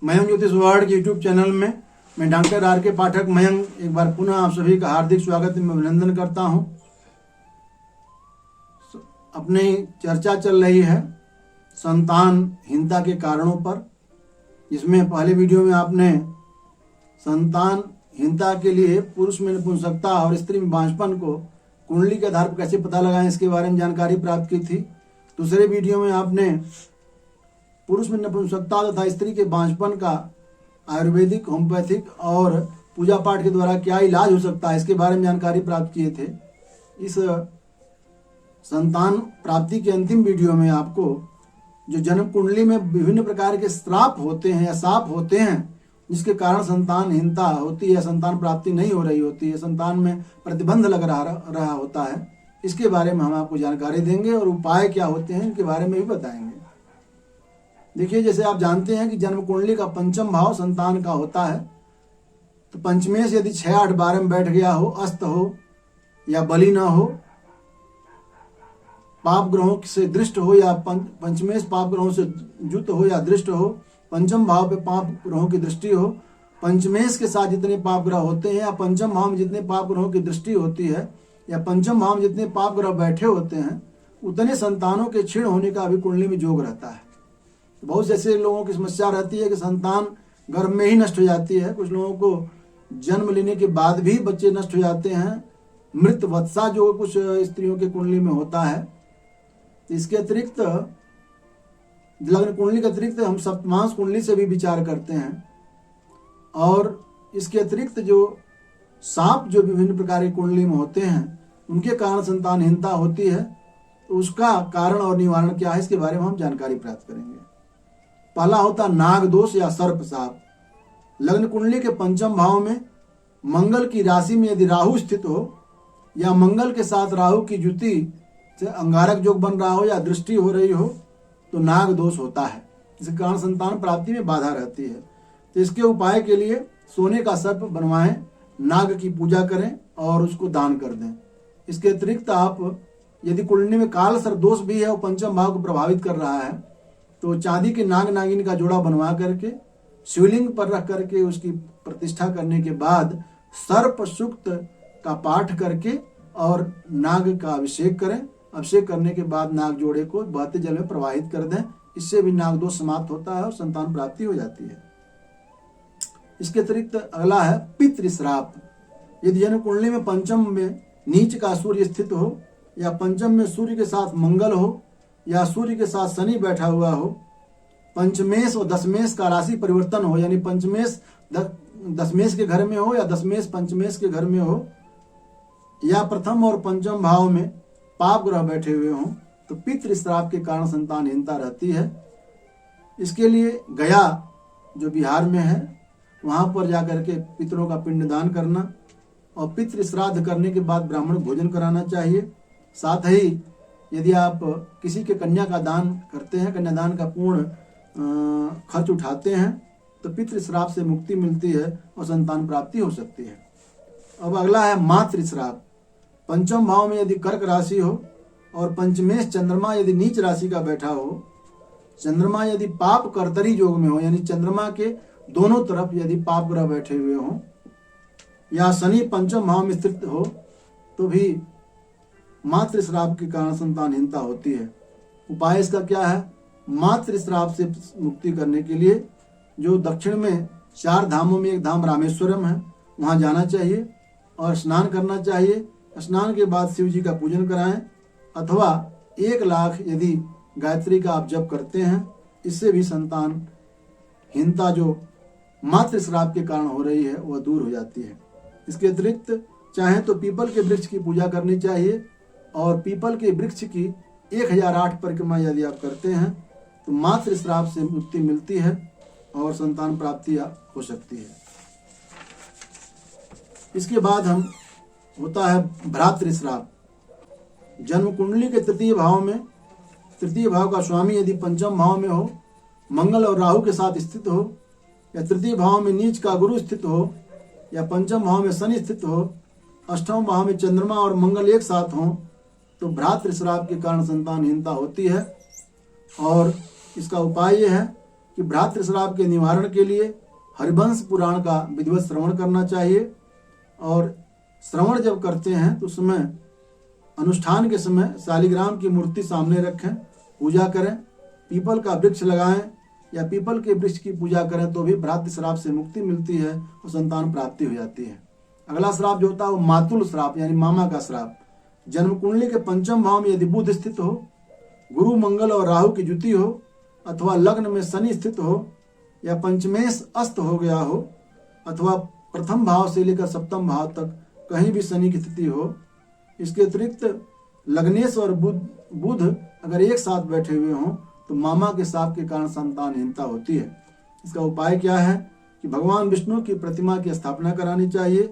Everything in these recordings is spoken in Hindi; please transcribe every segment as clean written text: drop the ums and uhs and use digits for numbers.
मयंक ज्योतिष वर्ल्ड के यूट्यूब चैनल में मैं डॉक्टर आर के पाठक मयंक एक बार पुनः आप सभी का हार्दिक स्वागत एवं अभिनंदन करता हूं। अपनी चर्चा चल रही है संतानहीनता के कारणों पर, जिसमें पहले वीडियो में आपने संतानहीनता के लिए पुरुष में नपुंसकता और स्त्री में बांझपन को कुंडली के आधार पर कैसे पता लगाएं इसके बारे में जानकारी प्राप्त की थी। दूसरे वीडियो में आपने पुरुष में नपुंसकता तथा स्त्री के बांझपन का आयुर्वेदिक, होम्योपैथिक और पूजा पाठ के द्वारा क्या इलाज हो सकता है इसके बारे में जानकारी प्राप्त किए थे। इस संतान प्राप्ति के अंतिम वीडियो में आपको जो जन्म कुंडली में विभिन्न प्रकार के श्राप होते हैं या साप होते हैं जिसके कारण संतानहीनता होती है, संतान प्राप्ति नहीं हो रही होती है, संतान में प्रतिबंध लग रहा होता है, इसके बारे में हम आपको जानकारी देंगे और उपाय क्या होते हैं इनके बारे में भी बताएंगे। देखिए, जैसे आप जानते हैं कि जन्म कुंडली का पंचम भाव संतान का होता है, तो पंचमेश यदि 6, 8, 12 में बैठ गया हो, अस्त हो या बलि न हो, पाप ग्रहों से दृष्ट हो या पंचमेश पाप ग्रहों से युक्त हो या दृष्ट हो, पंचम भाव पे पाप ग्रहों की दृष्टि हो, पंचमेश के साथ जितने पाप ग्रह होते हैं या पंचम भाव में जितने पाप ग्रहों की दृष्टि होती है या पंचम भाव में जितने पाप ग्रह बैठे होते हैं उतने संतानों के क्षीण होने का भी कुंडली में योग रहता है। बहुत से ऐसे लोगों की समस्या रहती है कि संतान गर्भ में ही नष्ट हो जाती है। कुछ लोगों को जन्म लेने के बाद भी बच्चे नष्ट हो जाते हैं, मृत वत्सा जो कुछ स्त्रियों के कुंडली में होता है। इसके अतिरिक्त लग्न कुंडली के अतिरिक्त हम सप्तमांश कुंडली से भी विचार करते हैं और इसके अतिरिक्त जो सांप जो विभिन्न प्रकार की कुंडली में होते हैं उनके कारण संतानहीनता होती है, तो उसका कारण और निवारण क्या है इसके बारे में हम जानकारी प्राप्त करेंगे। पहला होता नाग दोष या सर्प साप। लग्न कुंडली के पंचम भाव में मंगल की राशि में यदि राहु स्थित हो या मंगल के साथ राहु की युति से अंगारक योग बन रहा हो या दृष्टि हो रही हो तो नाग दोष होता है, जिसके कारण संतान प्राप्ति में बाधा रहती है। तो इसके उपाय के लिए सोने का सर्प बनवाएं, नाग की पूजा करें और उसको दान कर दें। इसके अतिरिक्त आप यदि कुंडली में काल सर्प दोष भी है और पंचम भाव को प्रभावित कर रहा है तो चांदी के नाग नागिन का जोड़ा बनवा करके शिवलिंग पर रख करके उसकी प्रतिष्ठा करने के बाद सर्प सूक्त का पाठ करके और नाग का अभिषेक करें। अभिषेक करने के बाद नाग जोड़े को बहते जल में प्रवाहित कर दें, इससे भी नाग दोष समाप्त होता है और संतान प्राप्ति हो जाती है। इसके अतिरिक्त अगला है पितृश्राप। यदि जन्म कुंडली में पंचम में नीच का सूर्य स्थित हो या पंचम में सूर्य के साथ मंगल हो या सूर्य के साथ शनि बैठा हुआ हो, पंचमेश और दशमेश का राशि परिवर्तन हो, यानी पंचमेश दशमेश के घर में हो या दशमेश पंचमेश के घर में हो, या प्रथम और पंचम भाव में पाप ग्रह बैठे हुए हों, तो पितृश्राप के कारण संतानहीनता रहती है। इसके लिए गया जो बिहार में है वहां पर जाकर के पितरों का पिंडदान करना और पितृ श्राद्ध करने के बाद ब्राह्मण भोजन कराना चाहिए। साथ ही यदि आप किसी के कन्या का दान करते हैं, कन्यादान का पूर्ण खर्च उठाते हैं, तो पितृ श्राप से मुक्ति मिलती है और संतान प्राप्ति हो सकती है। अब अगला है मातृश्राप। पंचम भाव में यदि कर्क राशि हो और पंचमेश चंद्रमा यदि नीच राशि का बैठा हो, चंद्रमा यदि पाप कर्तरी योग में हो, यानी चंद्रमा के दोनों तरफ यदि पाप ग्रह बैठे हुए हों, या शनि पंचम भाव में स्थित हो, तो भी मातृश्राप के कारण संतानहीनता होती है। उपाय इसका क्या है? मातृश्राप से मुक्ति करने के लिए जो दक्षिण में 4 धामों में एक धाम रामेश्वरम है, वहां जाना चाहिए और स्नान करना चाहिए। स्नान के बाद शिव जी का पूजन कराएं अथवा 1 लाख यदि गायत्री का आप जप करते हैं, इससे भी संतानहीनता जो मातृश्राप के कारण हो रही है वह दूर हो जाती है। इसके अतिरिक्त चाहे तो पीपल के वृक्ष की पूजा करनी चाहिए और पीपल के वृक्ष की 1008 परिक्रमा यदि आप करते हैं तो मातृश्राप से मुक्ति मिलती है और संतान प्राप्ति हो सकती है। इसके बाद हम होता है भ्रातृश्राप। जन्म कुंडली के तृतीय भाव में, तृतीय भाव का स्वामी यदि पंचम भाव में हो, मंगल और राहु के साथ स्थित हो, या तृतीय भाव में नीच का गुरु स्थित हो, या पंचम भाव में शनि स्थित हो, अष्टम भाव में चंद्रमा और मंगल एक साथ हों, तो भ्रातृश्राप के कारण संतानहीनता होती है। और इसका उपाय यह है कि भ्रातृ श्राप के निवारण के लिए हरिवंश पुराण का विधिवत श्रवण करना चाहिए। और श्रवण जब करते हैं तो उसमें अनुष्ठान के समय शालिग्राम की मूर्ति सामने रखें, पूजा करें, पीपल का वृक्ष लगाएं या पीपल के वृक्ष की पूजा करें तो भी भ्रातृ श्राप से मुक्ति मिलती है और संतान प्राप्ति हो जाती है। अगला श्राप जो होता है वो मातुल श्राप यानी मामा का श्राप। जन्म कुंडली के पंचम भाव में यदि बुध स्थित हो, गुरु मंगल और राहु की जुति हो, अथवा लग्न में शनि स्थित हो, या पंचमेश अस्त हो गया हो, अथवा प्रथम भाव से लेकर सप्तम भाव तक कहीं भी शनि की स्थिति हो, इसके अतिरिक्त लग्नेश और बुध अगर एक साथ बैठे हुए हों तो मामा के शाप के कारण संतानहीनता होती है। इसका उपाय क्या है कि भगवान विष्णु की प्रतिमा की स्थापना करानी चाहिए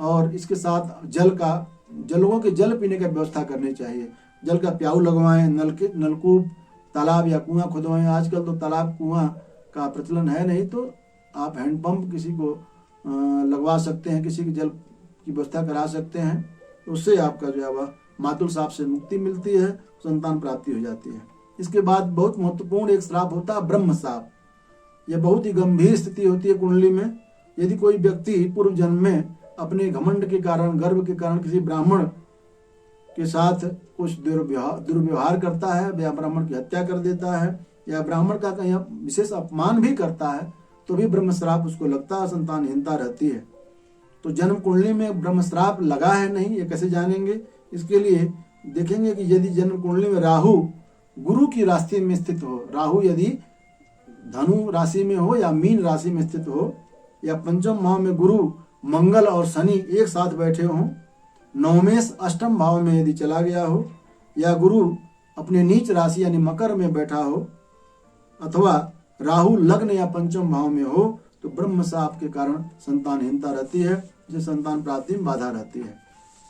और इसके साथ जलों के जल पीने की व्यवस्था करनी चाहिए। जल का प्याऊ लगवाएं, नलकूप, तालाब या कुआं खुदवाएं। आजकल तो तालाब कुआं का प्रचलन है नहीं, तो आप हैंडपंप किसी को लगवा सकते हैं, किसी की जल की व्यवस्था करा सकते हैं, तो उससे आपका जो है वह मातुल श्राप से मुक्ति मिलती है, संतान प्राप्ति हो जाती है। इसके बाद बहुत महत्वपूर्ण एक श्राप होता है ब्रह्म श्राप। यह बहुत ही गंभीर स्थिति होती है कुंडली में। यदि कोई व्यक्ति पूर्व जन्म में अपने घमंड के कारण, गर्व के कारण किसी ब्राह्मण के साथ कुछ दुर्व्यवहार करता है या ब्राह्मण की हत्या कर देता है या ब्राह्मण का कहीं विशेष अपमान भी करता है तो भी ब्रह्म श्राप उसको लगता है, संतानहीनता रहती है। तो जन्म कुंडली में ब्रह्म श्राप लगा है नहीं, ये कैसे जानेंगे? इसके लिए देखेंगे कि यदि जन्म कुंडली में राहु गुरु की राशि में स्थित हो, राहु यदि धनु राशि में हो या मीन राशि में स्थित हो, या पंचम भाव में गुरु मंगल और शनि एक साथ बैठे हों, नवमेश अष्टम भाव में यदि चला गया हो, या गुरु अपने नीच राशि यानी मकर में बैठा हो, अथवा राहु लग्न या पंचम भाव में हो, तो ब्रह्म श्राप के कारण संतानहीनता रहती है, जिसे संतान प्राप्ति में बाधा रहती है।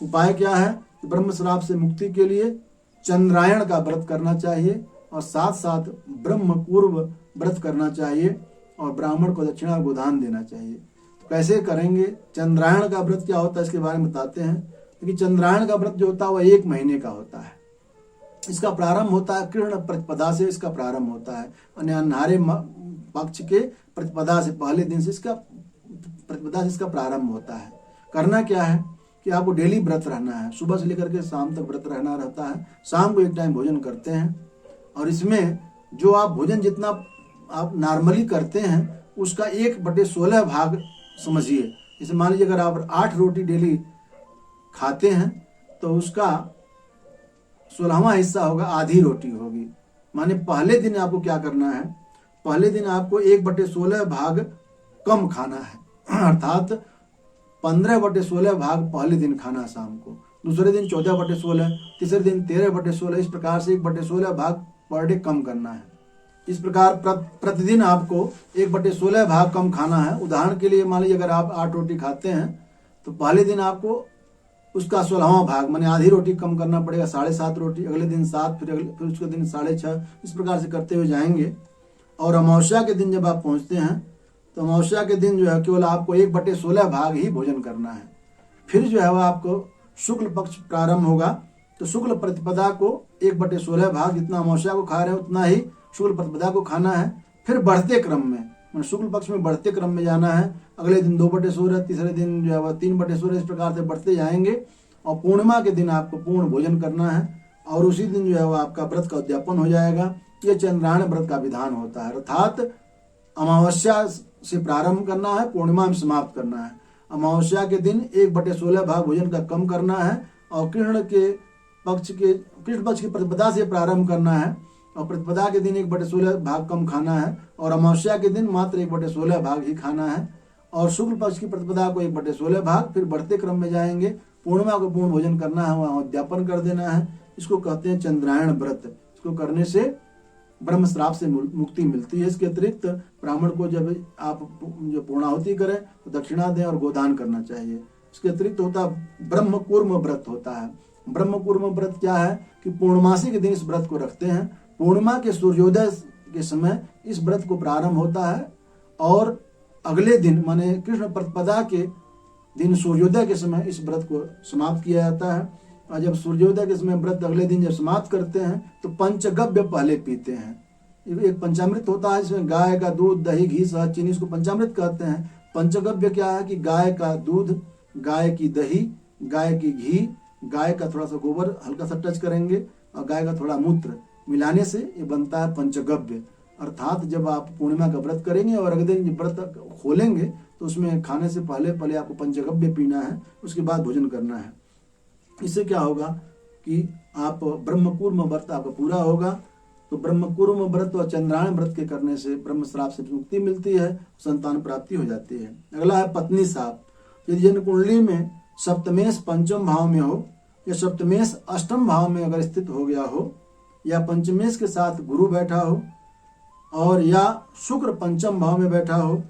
उपाय क्या है? ब्रह्म श्राप से मुक्ति के लिए चंद्रायण का व्रत करना चाहिए और साथ साथ ब्रह्म पूर्व व्रत करना चाहिए और ब्राह्मण को दक्षिणा गोदान देना चाहिए। तो कैसे करेंगे? चंद्रायण का व्रत क्या होता है इसके बारे में बताते हैं। क्योंकि चंद्रायण का व्रत जो होता है वह 1 महीने का होता है। इसका प्रारंभ होता है किरण प्रतिपदा से, इसका प्रारंभ होता है अन्हारे पक्ष के प्रतिपदा से, पहले दिन से इसका प्रतिपदा से इसका प्रारंभ होता है। करना क्या है कि आपको डेली व्रत रहना है, सुबह से लेकर के शाम तक व्रत रहना रहता है। शाम को एक टाइम भोजन करते हैं और इसमें जो आप भोजन जितना आप नॉर्मली करते हैं उसका 1/16 भाग समझिए। जैसे मान लीजिए अगर आप 8 रोटी डेली खाते हैं तो उसका 16वां हिस्सा होगा, आधी रोटी होगी। माने पहले दिन आपको क्या करना है? पहले दिन आपको 1/16 भाग कम खाना है, अर्थात 15/16 भाग पहले दिन खाना शाम को, दूसरे दिन 14/16, तीसरे दिन 13/16, इस प्रकार से 1/16 भाग पर डे कम करना है। इस प्रकार प्रतिदिन आपको 1/16 भाग कम खाना है। उदाहरण के लिए मान लीजिए अगर आप 8 रोटी खाते हैं तो पहले दिन आपको उसका 16वां भाग माने आधी रोटी कम करना पड़ेगा, 7.5 रोटी, अगले दिन 7, फिर उसके दिन 6.5, इस प्रकार से करते हुए जाएंगे। और अमावस्या के दिन जब आप पहुंचते हैं तो अमावस्या के दिन जो है केवल आपको 1/16 भाग ही भोजन करना है। फिर जो है वह आपको शुक्ल पक्ष प्रारंभ होगा तो शुक्ल प्रतिपदा को 1/16 भाग जितना अमावस्या को खा रहे हैं उतना ही शुक्ल प्रतिपदा को खाना है। फिर बढ़ते क्रम में शुक्ल पक्ष में बढ़ते क्रम में जाना है। अगले दिन 2/16, तीसरे दिन जो है वह 3/16, इस प्रकार से बढ़ते जाएंगे। और पूर्णिमा के दिन आपको पूर्ण भोजन करना है और उसी दिन जो है वह आपका व्रत का उद्यापन हो जाएगा। ये चंद्रायण व्रत का विधान होता है, अर्थात अमावस्या से प्रारंभ करना है, पूर्णिमा में समाप्त करना है। अमावस्या के दिन 1/16 भाग भोजन का कम करना है और कृष्ण पक्ष की प्रतिपदा से प्रारंभ करना है और प्रतिपदा के दिन 1/16 भाग कम खाना है और अमावस्या के दिन मात्र 1/16 भाग ही खाना है और शुक्ल पक्ष की प्रतिपदा को 1/16 भाग, फिर बढ़ते क्रम में जाएंगे। पूर्णिमा को पूर्ण भोजन करना है, वहाँ उद्यापन कर देना है। इसको कहते हैं चंद्रायण व्रत। इसको करने से ब्रह्म श्राप से मुक्ति मिलती है। इसके अतिरिक्त ब्राह्मण को जब आप जो पूर्णाहुति करें तो दक्षिणा दें और गोदान करना चाहिए। इसके अतिरिक्त होता है ब्रह्म कूर्म व्रत होता है। ब्रह्म कूर्म व्रत क्या है कि पूर्णमासी के दिन इस व्रत को रखते हैं। पूर्णिमा के सूर्योदय के समय इस व्रत को प्रारंभ होता है और अगले दिन माने कृष्ण प्रतिपदा के दिन सूर्योदय के समय इस व्रत को समाप्त किया जाता है। और जब सूर्योदय के समय व्रत अगले दिन जब समाप्त करते हैं तो पंचगव्य पहले पीते हैं। एक पंचामृत होता है जिसमें गाय का दूध, दही, घी, शहद, चीनी, इसको पंचामृत कहते हैं। पंचगव्य क्या है कि गाय का दूध, गाय की दही, गाय की घी, गाय का थोड़ा सा गोबर हल्का सा टच करेंगे और गाय का थोड़ा मूत्र मिलाने से ये बनता है पंचगव्य। अर्थात जब आप पूर्णिमा का व्रत करेंगे और अगले दिन व्रत खोलेंगे तो उसमें खाने से पहले पहले आपको पंचगव्य पीना है, उसके बाद भोजन करना है। इससे क्या होगा कि आप ब्रह्मकूर्म व्रत आपका पूरा होगा। तो ब्रह्मकूर्म व्रत और चंद्रायण व्रत के करने से ब्रह्म श्राप से मुक्ति मिलती है, संतान प्राप्ति हो जाती है। अगला है पत्नी श्राप। यदि जन्म कुंडली में सप्तमेश पंचम भाव में हो या सप्तमेश अष्टम भाव में अगर स्थित हो गया हो या पंचमेश के साथ गुरु बैठा हो और या शुक्र पंचम भाव में बैठा हो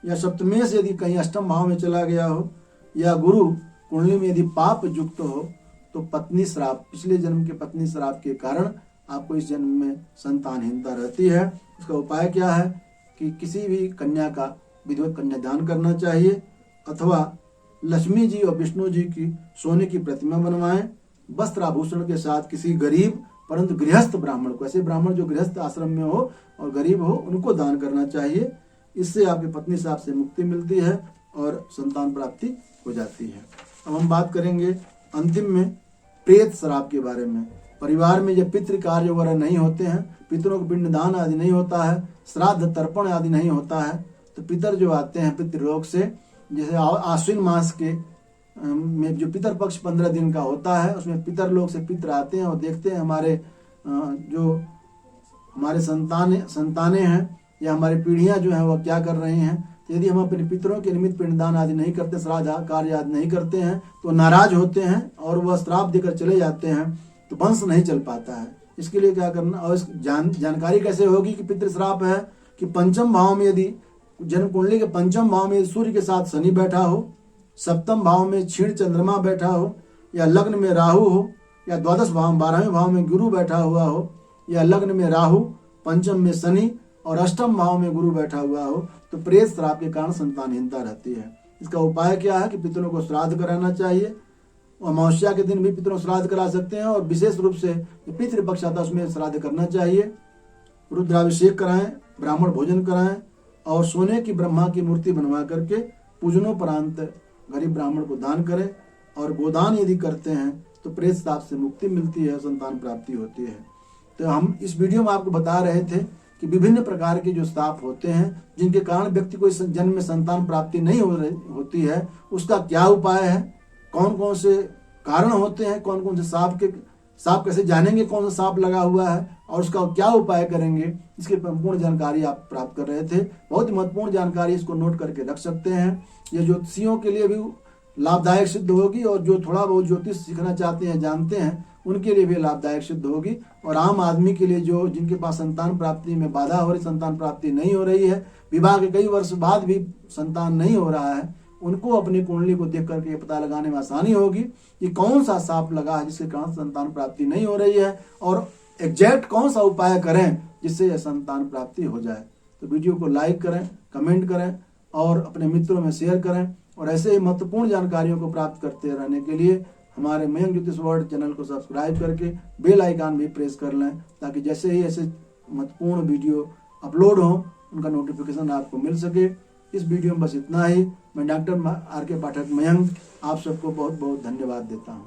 या सप्तमेश यदि कहीं अष्टम भाव में चला गया हो या गुरु कुंडली में यदि पाप युक्त हो तो पत्नी श्राप, पिछले जन्म के पत्नी श्राप के कारण आपको इस जन्म में संतानहीनता रहती है। उसका उपाय क्या है कि किसी भी कन्या का विधिवत कन्यादान करना चाहिए अथवा लक्ष्मी जी और विष्णु जी की सोने की प्रतिमा बनवाएं। वस्त्र आभूषण के साथ किसी गरीब परंतु गृहस्थ ब्राह्मण को, ऐसे ब्राह्मण जो गृहस्थ आश्रम में हो और गरीब हो, उनको दान करना चाहिए। इससे आपकी पत्नी श्राप से मुक्ति मिलती है और संतान प्राप्ति हो जाती है। अब हम बात करेंगे अंतिम में प्रेत श्राप के बारे में। परिवार में जब पितृ कार्य वगैरह नहीं होते हैं, पितरों को पिंडदान आदि नहीं होता है, श्राद्ध तर्पण आदि नहीं होता है, तो पितर जो आते हैं पितृलोक से, जैसे आश्विन मास के में जो पितर पक्ष 15 दिन का होता है, उसमें पितर लोग से पितर आते हैं और देखते हैं हमारे जो हमारे संतानें हैं या हमारी पीढ़ियां जो हैं वह क्या कर रही हैं। तो यदि हम अपने पितरों के निमित्त पिंडदान आदि नहीं करते, श्राद्ध कार्य आदि नहीं करते हैं तो नाराज होते हैं और वह श्राप देकर चले जाते हैं, तो वंश नहीं चल पाता है। इसके लिए क्या करना, और इस जानकारी कैसे होगी कि पितृ श्राप है कि पंचम भाव में यदि जन्म कुंडली के पंचम भाव में सूर्य के साथ शनि बैठा हो, सप्तम भाव में क्षीण चंद्रमा बैठा हो या लग्न में राहु हो या द्वादश भाव 12वें भाव में गुरु बैठा हुआ हो या लग्न में राहु, पंचम में शनि और अष्टम भाव में गुरु बैठा हुआ हो, तो प्रेत श्राप के कारण संतानहीनता रहती है। इसका उपाय क्या है कि पितरों को श्राद्ध कराना चाहिए। अमावस्या के दिन भी पितरों श्राद्ध करा सकते हैं और विशेष रूप से पितृपक्ष आता है उसमें श्राद्ध करना चाहिए। रुद्राभिषेक कराएं, ब्राह्मण भोजन कराएं और सोने की ब्रह्मा की मूर्ति बनवा करके पूजनोपरांत गरीब ब्राह्मण को दान करें। और गोदान यदि करते हैं तो प्रेत श्राप से मुक्ति मिलती है, संतान प्राप्ति होती है। तो हम इस वीडियो में आपको बता रहे थे कि विभिन्न प्रकार के जो श्राप होते हैं जिनके कारण व्यक्ति को इस जन्म में संतान प्राप्ति नहीं होती है, उसका क्या उपाय है, कौन कौन से कारण होते हैं, कौन कौन से सांप कैसे जानेंगे कौन सा सांप लगा हुआ है और उसका क्या उपाय करेंगे, इसकी संपूर्ण जानकारी आप प्राप्त कर रहे थे। बहुत ही महत्वपूर्ण जानकारी, इसको नोट करके रख सकते हैं। ये ज्योतिषियों के लिए भी लाभदायक सिद्ध होगी और जो थोड़ा बहुत ज्योतिष सीखना चाहते हैं, जानते हैं, उनके लिए भी लाभदायक सिद्ध होगी। और आम आदमी के लिए जो जिनके पास संतान प्राप्ति में बाधा हो रही, संतान प्राप्ति नहीं हो रही है, विवाह के कई वर्ष बाद भी संतान नहीं हो रहा है, उनको अपनी कुंडली को देख करके पता लगाने में आसानी होगी कि कौन सा सांप लगा है जिसके कारण संतान प्राप्ति नहीं हो रही है और एग्जैक्ट कौन सा उपाय करें जिससे यह संतान प्राप्ति हो जाए। तो वीडियो को लाइक करें, कमेंट करें और अपने मित्रों में शेयर करें। और ऐसे ही महत्वपूर्ण जानकारियों को प्राप्त करते रहने के लिए हमारे मयंक ज्योतिष वर्ल्ड चैनल को सब्सक्राइब करके बेल आइकन भी प्रेस कर लें, ताकि जैसे ही ऐसे महत्वपूर्ण वीडियो अपलोड हो उनका नोटिफिकेशन आपको मिल सके। इस वीडियो में बस इतना ही। मैं डॉक्टर आर के पाठक मयंक आप सबको बहुत बहुत धन्यवाद देता हूँ।